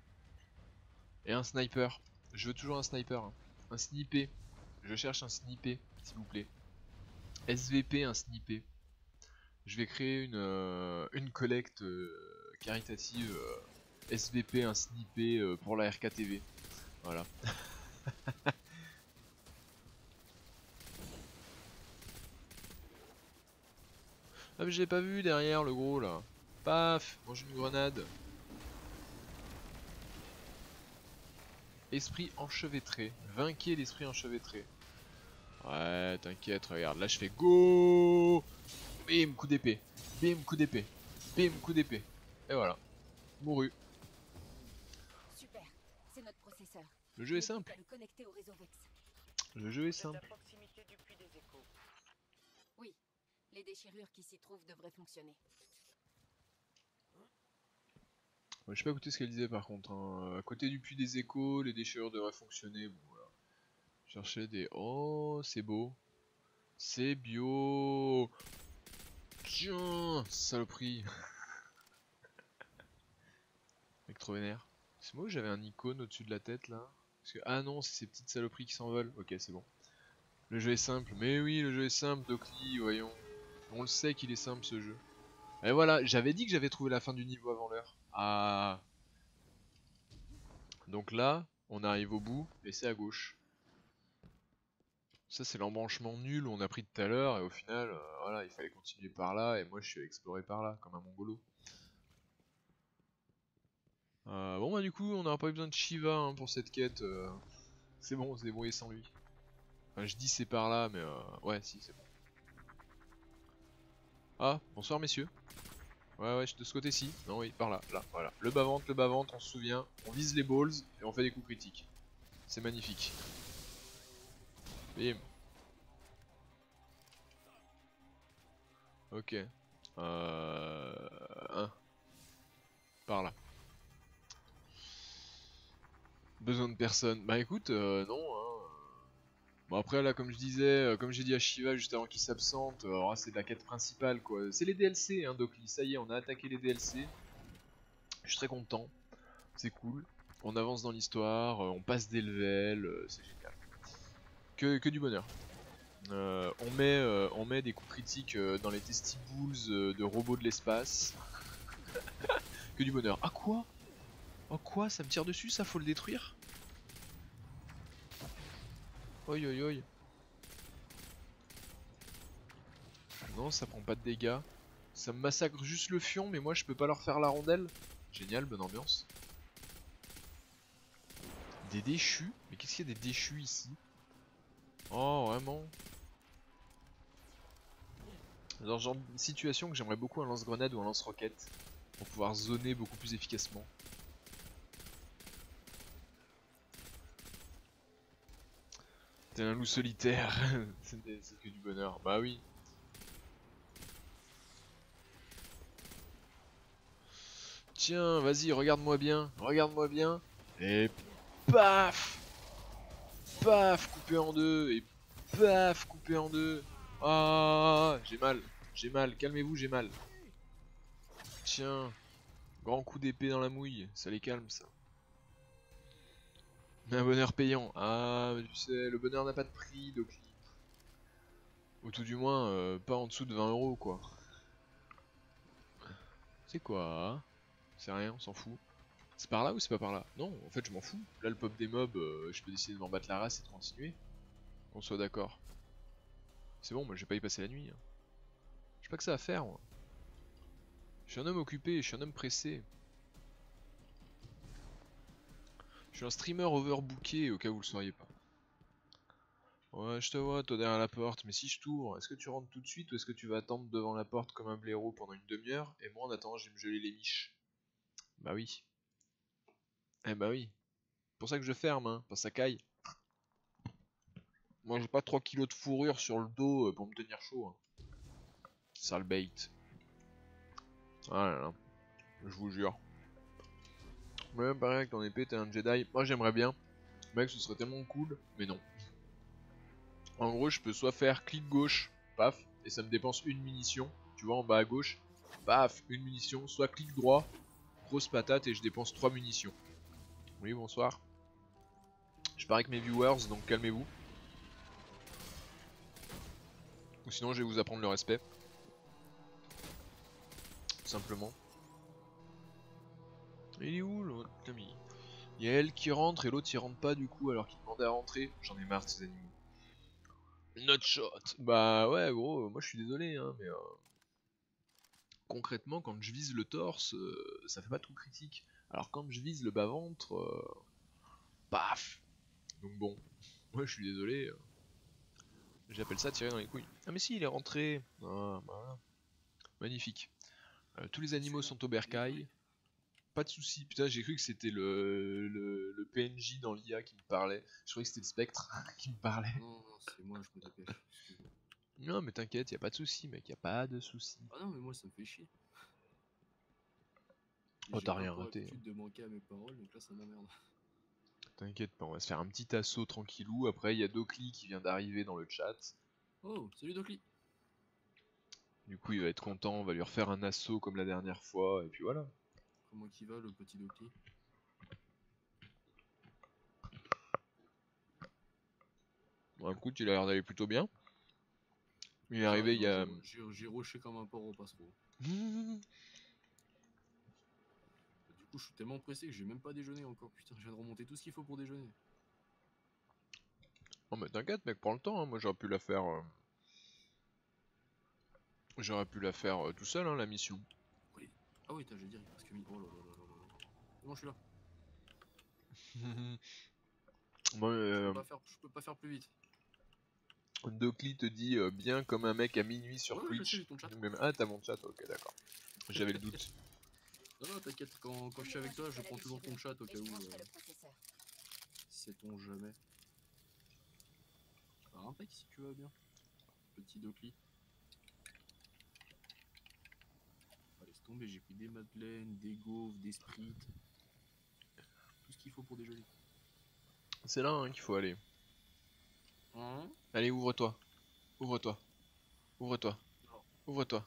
Et un sniper. Je veux toujours un sniper. Hein. Un snippé. Je cherche un snippé, s'il vous plaît. SVP, un snippé. Je vais créer une collecte caritative SVP, un snippé pour la RKTV. Voilà. Ah mais je l'ai pas vu derrière le gros là. Paf, mange une grenade. Esprit enchevêtré. Vainquez l'esprit enchevêtré. Ouais, t'inquiète, regarde. Là je fais go. Bim, coup d'épée. Bim, coup d'épée. Bim, coup d'épée. Et voilà. Mouru. Super. C'est notre processeur. Le jeu est simple. Le connecter au réseau Vex. Le jeu est Vous êtes simple. à proximité du puits des échos. Oui. Les déchirures qui s'y trouvent devraient fonctionner. Ouais, je sais pas écouter ce qu'elle disait par contre. Hein. À côté du puits des échos, les déchirures devraient fonctionner. Bon voilà. Chercher des. Oh, c'est beau. C'est bio. Tiens, saloperie. Mec trop vénère. C'est moi où j'avais un icône au-dessus de la tête là? Parce que... Ah non, c'est ces petites saloperies qui s'envolent. Ok, c'est bon. Le jeu est simple. Mais oui, le jeu est simple, Dokli, voyons. On le sait qu'il est simple ce jeu. Et voilà, j'avais dit que j'avais trouvé la fin du niveau avant l'heure. Ah. Donc là, on arrive au bout et c'est à gauche. Ça c'est l'embranchement nul où on a pris tout à l'heure et au final, voilà, il fallait continuer par là et moi je suis exploré par là comme un mongolo. Bon bah du coup on n'aura pas eu besoin de Shiva hein, pour cette quête. C'est bon, on se débrouiller sans lui. Enfin je dis c'est par là mais ouais si c'est bon. Ah, bonsoir messieurs. Ouais, de ce côté-ci. Non, oui, par là, là, voilà. Le bas-ventre, on se souvient. On vise les balls et on fait des coups critiques. C'est magnifique. Bim. Ok. Un. Par là. Besoin de personne. Bah écoute, non, hein. Bon après là, comme je disais, comme j'ai dit à Shiva juste avant qu'il s'absente, alors là, c'est de la quête principale quoi. C'est les DLC hein, Docli. Ça y est, on a attaqué les DLC. Je suis très content. C'est cool. On avance dans l'histoire, on passe des levels, c'est génial. Que du bonheur. On met des coups critiques dans les testibules de robots de l'espace. Que du bonheur. Ah quoi? Oh quoi? Ça me tire dessus ça? Faut le détruire? Oi oi oi. Non, ça prend pas de dégâts. Ça me massacre juste le fion, mais moi je peux pas leur faire la rondelle. Génial, bonne ambiance. Des déchus? Mais qu'est-ce qu'il y a des déchus ici? Oh, vraiment? Dans ce genre de situation que j'aimerais beaucoup un lance-grenade ou un lance-roquette. Pour pouvoir zoner beaucoup plus efficacement. T'es un loup solitaire. C'est que du bonheur. Bah oui. Tiens, vas-y, regarde-moi bien. Regarde-moi bien. Et paf! Paf! Coupé en deux. Et paf! Coupé en deux. Ah! J'ai mal. J'ai mal. Calmez-vous, j'ai mal. Tiens. Grand coup d'épée dans la mouille. Ça les calme, ça. Un bonheur payant. Ah, mais tu sais, le bonheur n'a pas de prix, Docli. Ou tout du moins, pas en dessous de 20 € quoi. C'est quoi hein? C'est rien, on s'en fout. C'est par là ou c'est pas par là? Non, en fait je m'en fous. Là le pop des mobs, je peux décider de m'en battre la race et de continuer. Qu'on soit d'accord. C'est bon, moi j'ai pas y passer la nuit. Hein. J'ai pas que ça à faire moi. Je suis un homme occupé, je suis un homme pressé. Je suis un streamer overbooké au cas où vous le sauriez pas. Ouais, je te vois, toi derrière la porte, mais si je t'ouvre, est-ce que tu rentres tout de suite ou est-ce que tu vas attendre devant la porte comme un blaireau pendant une demi-heure et moi en attendant je vais me geler les miches? Bah oui. Eh bah oui. C'est pour ça que je ferme, hein, parce que ça caille. Moi j'ai pas 3 kilos de fourrure sur le dos pour me tenir chaud. Hein. C'est ça le bait. Ah là là, je vous jure. Même pareil que ton épée t'es un Jedi. Moi j'aimerais bien. Mec ce serait tellement cool, mais non. En gros je peux soit faire clic gauche, paf, et ça me dépense une munition. Tu vois en bas à gauche, paf, une munition. Soit clic droit, grosse patate et je dépense 3 munitions. Oui bonsoir. Je parie que mes viewers, donc calmez-vous. Ou sinon je vais vous apprendre le respect. Simplement. Il est où l'autre Camille? Il y a elle qui rentre et l'autre il rentre pas du coup alors qu'il demandait à rentrer. J'en ai marre de ces animaux. Not shot. Bah ouais gros, moi je suis désolé hein, mais concrètement quand je vise le torse, ça fait pas tout critique. Alors quand je vise le bas-ventre, paf. Donc bon, moi je suis désolé. J'appelle ça tirer dans les couilles. Ah mais si il est rentré. Ah bah magnifique. Tous les animaux sont au bercail. Pas de soucis, putain j'ai cru que c'était le PNJ dans l'IA qui me parlait. Je croyais que c'était le spectre qui me parlait. Non, non, c'est moi, je me dépêche. Excuse-moi. Non mais t'inquiète, y a pas de soucis mec, y a pas de soucis. Ah non, mais moi, ça me fait chier. Oh J'ai t'as pas rien pour raté. l'habitude de manquer à mes paroles, donc là, ça m'emmerde. T'inquiète pas, on va se faire un petit assaut tranquillou. Après y a Dokli qui vient d'arriver dans le chat. Oh, salut Docli. Du coup il va être content, on va lui refaire un assaut comme la dernière fois, et puis voilà. Comment qu'il va, le petit Docli? Bon écoute, il a l'air d'aller plutôt bien. Il est Ça arrivé arrive, il y hein, a... j'ai rushé comme un porc au passereau. Du coup, je suis tellement pressé que j'ai même pas déjeuné encore. Putain, je viens de remonter tout ce qu'il faut pour déjeuner. Oh mais t'inquiète mec, prends le temps, hein. Moi j'aurais pu la faire... J'aurais pu la faire tout seul, hein, la mission. Oui. Ah oui, j'ai dit, il reste que Oh là là là là là. C'est bon, je suis là. Moi, Je peux pas faire plus vite. Docli te dit bien comme un mec à minuit sur Ouais, je sais, Twitch. j'ai ton chat. Même... Ah, t'as mon chat, ok, d'accord. J'avais le doute. Non, t'inquiète, quand je suis avec toi, je prends toujours ton chat au cas où. Le processeur. Sait-on jamais. Alors, impec si tu vas bien. Petit Docli. Ah, laisse tomber, j'ai pris des madeleines, des gaufres, des sprites. Tout ce qu'il faut pour déjeuner. C'est là hein, qu'il faut aller. Hein? Allez, ouvre-toi. Ouvre-toi. Ouvre-toi. Non. Ouvre-toi.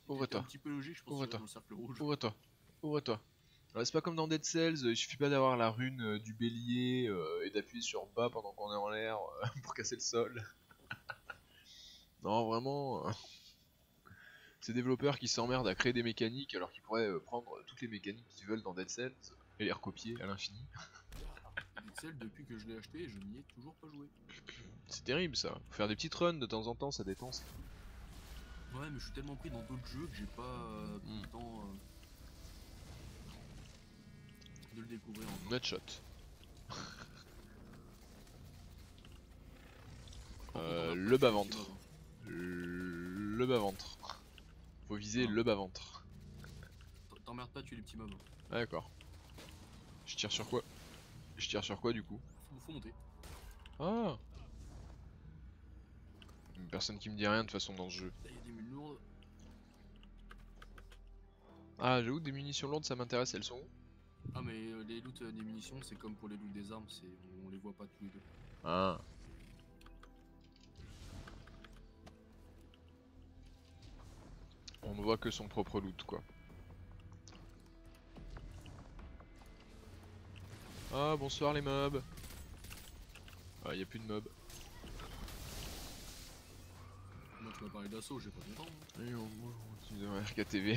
C'était Ouvre-toi. un petit peu logique, je pense que tu vas dans le cercle rouge. Ouvre-toi. Ouvre-toi. Alors, c'est pas comme dans Dead Cells, il suffit pas d'avoir la rune du bélier et d'appuyer sur bas pendant qu'on est en l'air pour casser le sol. Non, vraiment. Ces développeurs qui s'emmerdent à créer des mécaniques alors qu'ils pourraient prendre toutes les mécaniques qu'ils veulent dans Dead Cells et les recopier à l'infini. Celle depuis que je l'ai acheté, je n'y ai toujours pas joué. C'est terrible ça. Faut faire des petites runs de temps en temps, ça détend. Ouais, mais je suis tellement pris dans d'autres jeux que j'ai pas pris le temps de le découvrir encore. Nutshot. Le bas-ventre. Le bas-ventre. Faut viser le bas-ventre. T'emmerdes pas, tu es les petits mobs. Ah, d'accord. Je tire sur quoi? Je tire sur quoi du coup? Faut monter. Ah! Une personne qui me dit rien de toute façon dans ce jeu. Là, il y a des mules lourdes. Ah, j'avoue, des munitions lourdes ça m'intéresse, elles sont où? Ah, mais les loots des munitions, c'est comme pour les loots des armes, on les voit pas tous les deux. Ah. On ne voit que son propre loot quoi. Ah, bonsoir les mobs. Ah, y a plus de mobs. Moi, tu m'as parlé d'assaut, j'ai pas longtemps. Hein. Et on continue dans RKTV.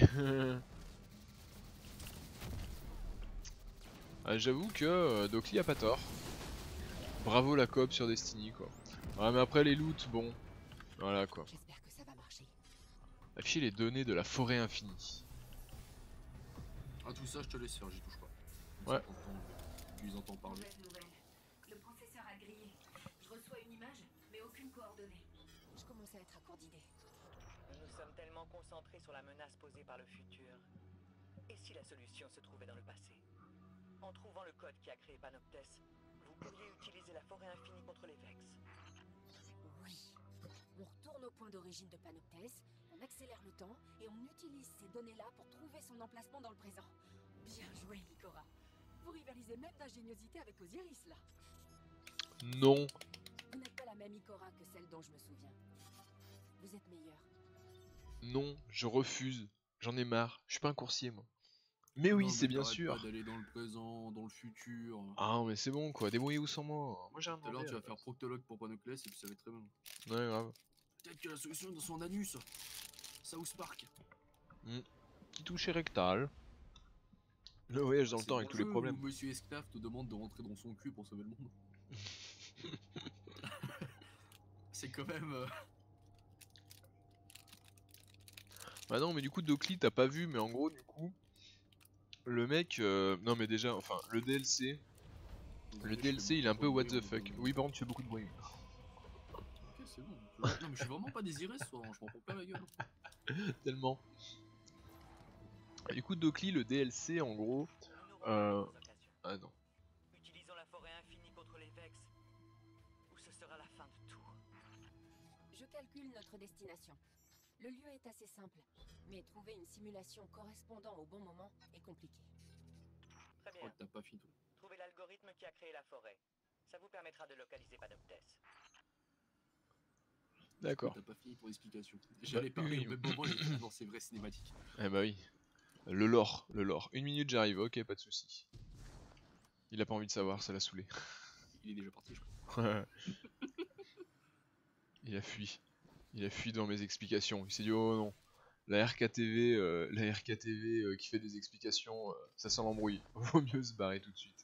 Ah, j'avoue que Docli a pas tort. Bravo la coop sur Destiny quoi. Ouais, mais après les loots, bon. Voilà quoi. J'espère que ça va marcher. Afficher les données de la forêt infinie. Ah, tout ça, je te laisse faire, j'y touche pas. Ouais. Tu les entends parler. Mauvaise nouvelle. Le processeur a grillé. Je reçois une image, mais aucune coordonnée. Je commence à être à court d'idées. Nous nous sommes tellement concentrés sur la menace posée par le futur. Et si la solution se trouvait dans le passé? En trouvant le code qui a créé Panoptes, vous pourriez utiliser la forêt infinie contre les Vex. Oui. On retourne au point d'origine de Panoptes, on accélère le temps et on utilise ces données-là pour trouver son emplacement dans le présent. Bien joué, Ikora. Vous rivalisez même d'ingéniosité avec Osiris, là. Non. Vous n'êtes pas la même Ikora que celle dont je me souviens. Vous êtes meilleur. Non, je refuse. J'en ai marre. Je suis pas un coursier moi. Mais oui, Non, c'est mais bien t'arrêtes sûr. pas d'aller dans le présent, dans le futur. Ah, mais c'est bon quoi. Débrouillez-vous sans moi. Moi j'ai un Tout à l'heure, tu vas faire proctologue pour Panoclès et puis ça va être très bien. Ouais, grave. Peut-être que la solution est dans son anus. South Park. Petit toucher rectal. Le voyage dans le temps avec tous les problèmes. Monsieur Esclave te demande de rentrer dans son cul pour sauver le monde. C'est quand même. Bah non, mais du coup, Docli, t'as pas vu, mais en gros, du coup, le mec. Non, mais déjà, enfin, le DLC. Le DLC, il est un peu what the fuck. Oui, par contre, tu fais beaucoup de bruit. Ok, c'est bon. Non, mais je suis vraiment pas désiré ce soir, hein, je m'en prends plein la gueule. Tellement. Du coup, Docli, le DLC, en gros. Nous nous reverrons aux occasions. Ah non. Utilisons la forêt infinie contre les Vex, ou ce sera la fin de tout. Je calcule notre destination. Le lieu est assez simple, mais trouver une simulation correspondant au bon moment est compliqué. Très Je crois bien. que t'as pas fini tout. Trouvez l'algorithme qui a créé la forêt. Ça vous permettra de localiser Panoptes. D'accord. T'as pas fini ton explication. J'allais parler oui. au même moment, j'ai dit dans ces vraies cinématiques. Eh bah oui. Le lore, le lore. 1 minute, j'arrive, ok, pas de soucis. Il a pas envie de savoir, ça l'a saoulé. Il est déjà parti, je crois. Il a fui. Il a fui dans mes explications. Il s'est dit, oh non. La RKTV qui fait des explications, ça sent l'embrouille. Vaut mieux se barrer tout de suite.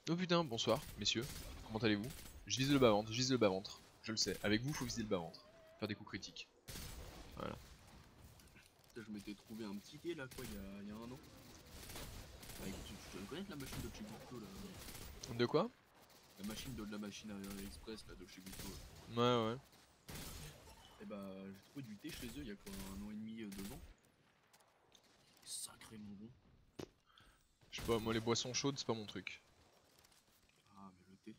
Oh putain, bonsoir, messieurs. Comment allez-vous? Je vise le bas-ventre, je vise le bas-ventre. Je le sais. Avec vous, faut viser le bas-ventre. Faire des coups critiques. Voilà. Putain, je m'étais trouvé un petit dé là, quoi, il y a un an. Bah, écoute, tu dois connaître la machine de chez Gusto là. De quoi? La machine à AliExpress là, de chez Gusto. Là. Ouais, ouais. Et bah, j'ai trouvé du thé chez eux il y a quoi, 1 an et demi, 2 ans. Sacré mon bon. Je sais pas, moi les boissons chaudes, c'est pas mon truc. Ah, mais le thé.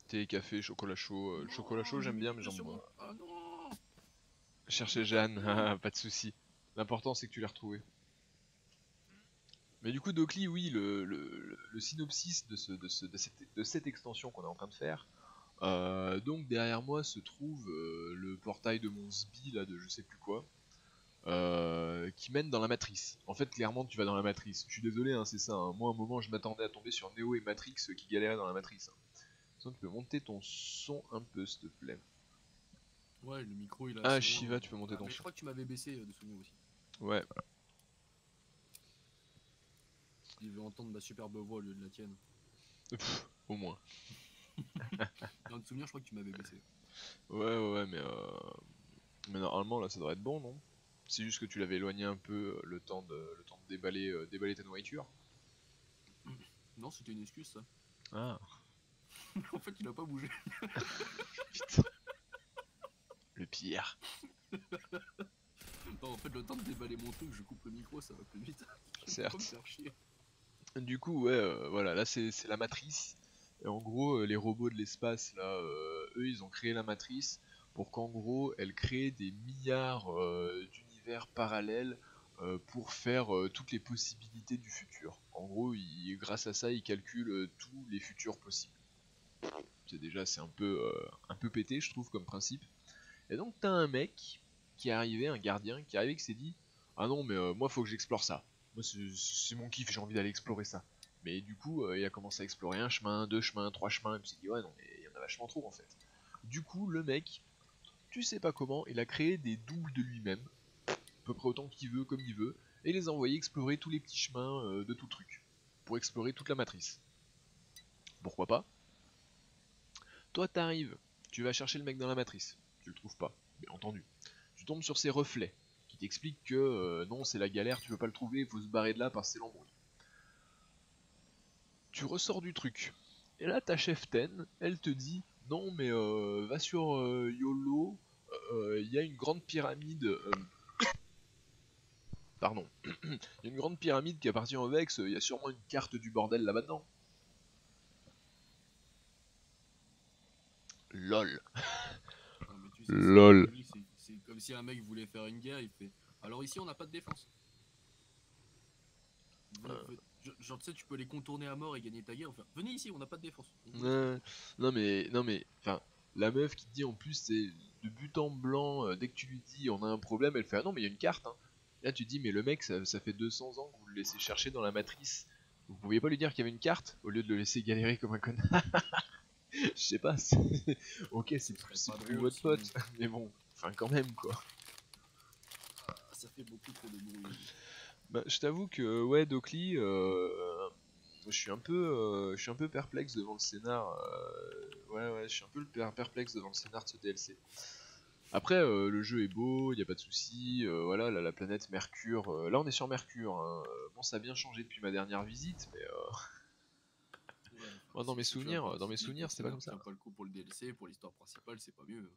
Thé, café, chocolat chaud. Le chocolat chaud, Non, j'aime bien, mais l'humidité j'en sur bois. moi. Ah non. Chercher Jeanne, pas de souci. L'important c'est que tu l'aies retrouvé. Mais du coup, Docli, oui, le synopsis de cette extension qu'on est en train de faire. Donc derrière moi se trouve le portail de mon sbi là de je sais plus quoi. Qui mène dans la matrice. En fait, clairement, tu vas dans la matrice. Je suis désolé, hein, c'est ça. Hein. Moi, à un moment, je m'attendais à tomber sur Neo et Matrix qui galéraient dans la matrice. Hein. Sinon, tu peux monter ton son un peu, s'il te plaît. Ouais, le micro il est Ah, assez loin. Shiva, tu peux monter ton Mais je son. crois que tu m'avais baissé de souvenir aussi. Ouais. Il veut entendre ma superbe voix au lieu de la tienne. Pff, au moins. Dans de souvenir, je crois que tu m'avais baissé. Ouais, mais normalement, là, ça devrait être bon, non? C'est juste que tu l'avais éloigné un peu le temps de déballer ta nourriture. Non, c'était une excuse ça. Ah, En fait, il a pas bougé. putain. Le pire. Non, en fait, le temps de déballer mon truc, je coupe le micro, ça va plus vite. Je vais pas me Certes. faire chier. Du coup, ouais, voilà, là c'est la matrice. Et en gros, les robots de l'espace, là, eux, ils ont créé la matrice pour qu'en gros, elle crée des milliards d'univers parallèles pour faire toutes les possibilités du futur. En gros, grâce à ça, ils calculent tous les futurs possibles. C'est un peu pété, je trouve, comme principe. Et donc, t'as un mec qui est arrivé, un gardien, qui est arrivé qui s'est dit: ah non, mais moi, faut que j'explore ça. Moi, c'est mon kiff, j'ai envie d'aller explorer ça. Mais du coup, il a commencé à explorer un chemin, deux chemins, trois chemins, et puis il s'est dit: ouais, non, mais il y en a vachement trop en fait. Du coup, le mec, tu sais pas comment, il a créé des doubles de lui-même, à peu près autant qu'il veut, comme il veut, et il les a envoyés explorer tous les petits chemins de tout truc, pour explorer toute la matrice. Pourquoi pas? Toi, t'arrives, tu vas chercher le mec dans la matrice, tu le trouves pas, bien entendu. Tu tombes sur ses reflets, qui t'expliquent que non, c'est la galère, tu peux pas le trouver, il faut se barrer de là parce que c'est l'embrouille. Tu ressors du truc. Et là, ta chef Ten, elle te dit: non, mais va sur YOLO, il y a une grande pyramide. Pardon. Il y a une grande pyramide qui appartient au Vex, il y a sûrement une carte du bordel là-bas-dedans. LOL. Non, mais tu sais, LOL. c'est comme si un mec voulait faire une guerre, il fait. Alors ici, on n'a pas de défense. Genre, tu sais, tu peux les contourner à mort et gagner ta guerre. Enfin, venez ici, on n'a pas de défense. Non mais, enfin, la meuf qui te dit en plus c'est de but en blanc, dès que tu lui dis on a un problème, elle fait: ah non mais il y a une carte. Hein. Là tu te dis: mais le mec ça fait 200 ans que vous le laissez chercher dans la matrice. Vous pouviez pas lui dire qu'il y avait une carte au lieu de le laisser galérer comme un connard. Je sais pas. Ok, Ce c'est serait pas plus drôle, votre sinon. pote, mais bon, enfin quand même quoi. Ah, ça fait beaucoup trop de bruit. Bah, je t'avoue que ouais, Docli, je suis un peu perplexe devant le scénar. Ouais, je suis un peu perplexe devant le scénar de ce DLC. Après, le jeu est beau, y a pas de souci. Voilà, la planète Mercure. Là, on est sur Mercure. Hein. Bon, ça a bien changé depuis ma dernière visite, mais Ouais, moi, si tu vas pas, dans mes si le souvenirs, c'était pas scénar comme ça. tient pas le coup pour le DLC, pour l'histoire principale, c'est pas mieux.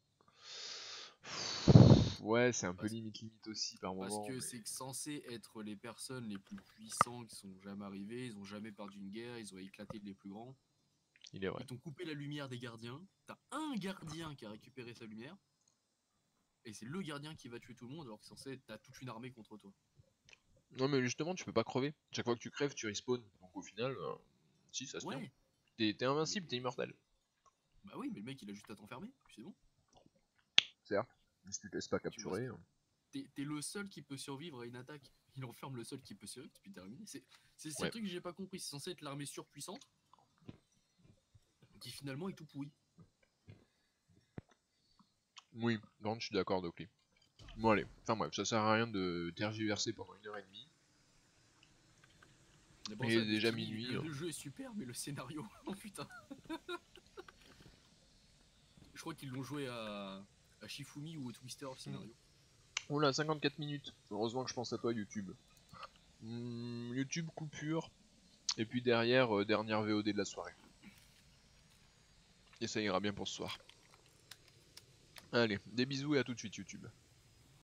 Ouais, c'est un peu Parce, limite aussi par parce moment. que Mais... c'est censé être les personnes les plus puissants qui sont jamais arrivés, ils ont jamais perdu une guerre, ils ont éclaté les plus grands. Il est vrai. Ils t'ont coupé la lumière des gardiens. T'as un gardien qui a récupéré sa lumière. Et c'est le gardien qui va tuer tout le monde alors que censé t'as toute une armée contre toi. Non, mais justement, tu peux pas crever. Chaque fois que tu crèves, tu respawns. Donc au final, si, ça se tient. Ouais. T'es invincible, Mais... t'es immortel. Bah oui, mais le mec il a juste à t'enfermer, puis c'est bon. Certes. Mais si tu te laisses pas Tu vois, capturer. t'es le seul qui peut survivre à une attaque. Il enferme le seul qui peut survivre, puis terminé. C'est le Ouais. truc que j'ai pas compris. C'est censé être l'armée surpuissante qui finalement est tout pourri. Oui, non, je suis d'accord, Docli. Bon, allez. Enfin bref, ça sert à rien de tergiverser pendant 1h30. C'est pour Il ça, est déjà Destiny, minuit. le jeu est super, mais le scénario, oh putain. Je crois qu'ils l'ont joué à Shifumi ou au Twister le scénario. On l'a 54 minutes. Heureusement que je pense à toi, YouTube. YouTube, coupure. Et puis derrière, dernière VOD de la soirée. Et ça ira bien pour ce soir. Allez, des bisous et à tout de suite YouTube.